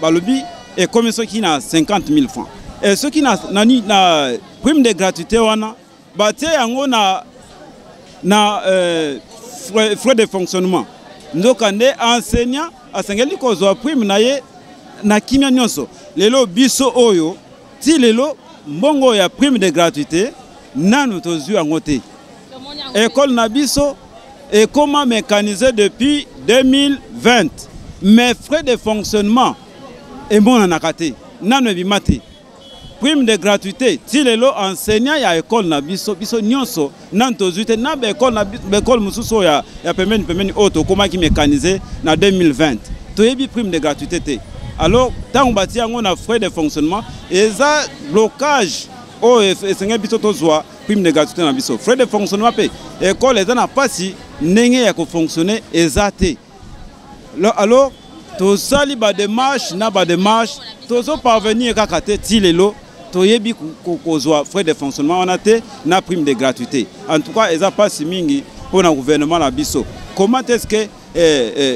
balobi et comme ceux qui na 50 000 francs. Et ceux qui na prime de gratuité wana batie yango na frais de fonctionnement. Ndoka nde enseignant asengeli kozwa prime na ye na kimia nyonso. Lelo biso oyo ti lelo mbongo ya prime de gratuité nanu tozu yango te. École Nabiso est comment mécanisé depuis 2020. Mais frais de fonctionnement est bon en akate. Nanu bimate. Prime de gratuité. Si les lots enseignants y a école Nabiso, biso nyonso nan tozute na école mususo ya pemeni auto comment qui mécanisé na 2020. Toyebi prime de gratuité te. Alors tant on bâti on a frais de fonctionnement et ça blocage oh enseignant biso tozwa prime de gratuité na biso. Frais de fonctionnement pe école les na pas si ndenge ya ko fonctionner exacté. Alors tozali ba démarche na ba démarche tozo parvenir kaka te ti lelo toyebi kozwa frais de fonctionnement on a te na prime de gratuité. En tout cas eza pas si mingi pour na gouvernement na biso. Comment est-ce que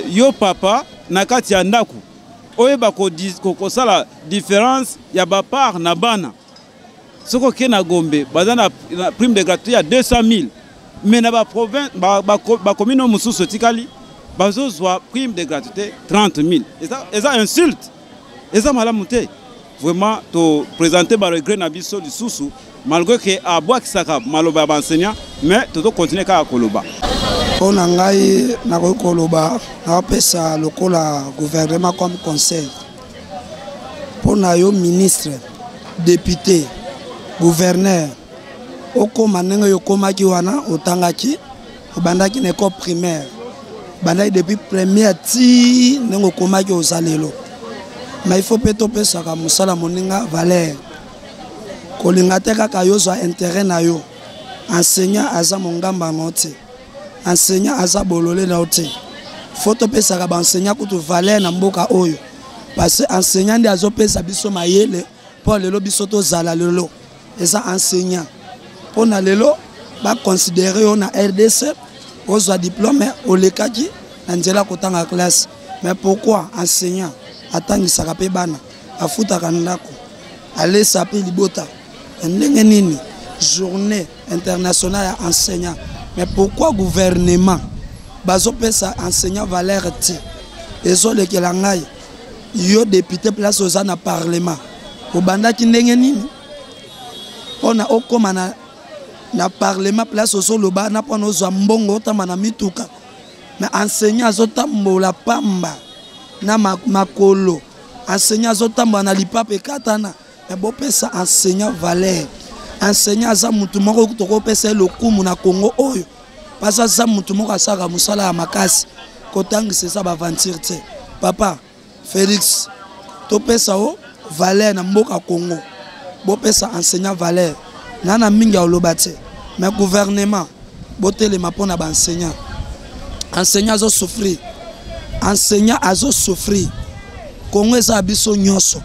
yo papa na kati ya ndaku oyeba ko sala différence ya ba part na bana. Soko ke na Gombe bazana prime de gratuité ya 200 000 mais na ba province ba commune mususu tikali bazozwa prime de gratuité 30 000 et ça insulte et ça malamu te vraiment to présenter ba regret na biso lisusu malgré que abwa kisaka maloba ba enseignant mais to continuer ka koloba pona ngai na ko koloba na pesa lokola gouvernement comme conseil pona yo ministre député gouverneur okoma ndenge yokomaki wana otangaki obandaki na école primaire bandaki depuis première ti ndenge okomaki ozalelo mais il faut pe topesaka mosala moninga valeur kolinga te kaka yozwa intérêt na yo enseignant aza mongamba no te enseignant aza bolole na te faut topesaka baenseignant kutu valeur na mboka oyo parce que enseignant ndi azopesa biso mayele po lelo biso tozala lelo eza enseignant pona lelo ba considérer on a RDC ozwa diplôme olekaki na nzela kotanga classe mais pourquoi enseignant atangisaka pe bana afutaka ndako alesa pe libota ndenge nini journée internationale ya enseignant mais pourquoi gouvernement bazopesa enseignant valeur ti ezolekela ngai yo député place oza na parlement obandaki ndenge nini ona okoma na parlement place ozoloba na pona ozwa mbongo otamba na mituka mais enseignant azotambola pamba na makolo enseignant azotambola na lipape katana mais bopesa enseignant valeur enseignant aza mutu moko tokopesa lokumu na Congo oyo parce aza mutu moko asaka musala ya makasi kotangisa eza baventure te papa Félix topesa o valeur na mboka Congo bopesa enseignant valeur nana mingi oloba te mais gouvernement botelema pona ba enseignant enseignant azo souffrir Congo eza biso nyonso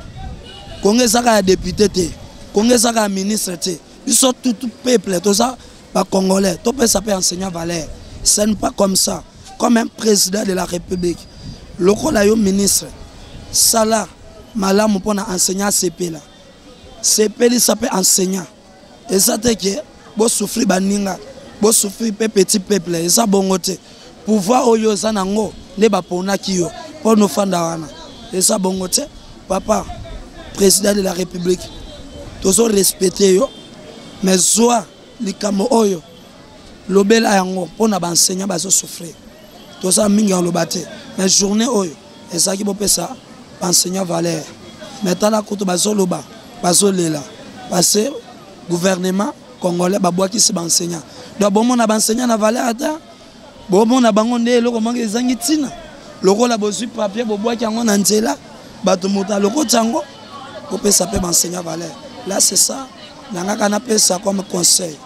Congo eza ka député te Congo eza ka ministre te biso tout peuple toza ba congolais topesa pe enseignant valeur ce n'est pas comme ça comme un président de la République lokola yo ministre sala malamu pona enseignant sepela sepeli ça peut enseignant et ça te que bo souffrir baninga bo souffrir pe petit peuple et ça bongo te pouvoir oyo za nango ne ba pona ki yo pour nous fanda wana Et ça, bon, papa, président de la République, tous respecté yo, mais soit les Cameroun, l'obéla yango, pour na enseignant baso souffrir. Tout ça minga lobate, mais journée oyo, et ça qui peut ça, enseignant valeur. Maintenant la côté baso loba, baso lela, parce que gouvernement congolais babois qui se enseignant. Donc bon mon enseignant na valeur ata, bon mon abango nde loko mangi zangi tina. Loko la bosu papier bobois qui yango na nzela, bato mota loko tango, pour peut ça peut enseignant valeur. Là c'est ça, nanga kana peut ça comme conseil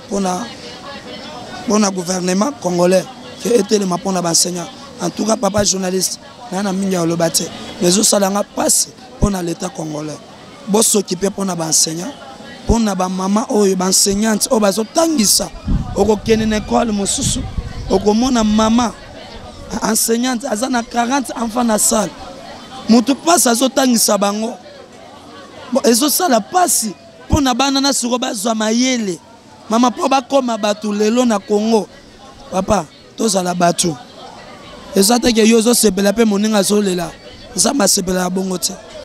pour le gouvernement congolais qui était le mapon d'enseignant. En tout cas, papa journaliste, nana minga le bâti, mais aussi ça l'a passé pour l'État congolais. Bon s'occuper pour l'enseignant, pour la maman ou l'enseignante, ou bazo tangisa, ou kene l'école mususu, ou comme na maman enseignante, azana 40 enfants na salle. Mutu passe azo tangisa bango. Bon, ezo ça la passe pour na banana sur bazo mayele. Maman po ba koma batu lelo na Congo. Papa, tous à la batu. Et ça te que yo zo sepela pe moninga zo lela. Ça ma sepela bongo te.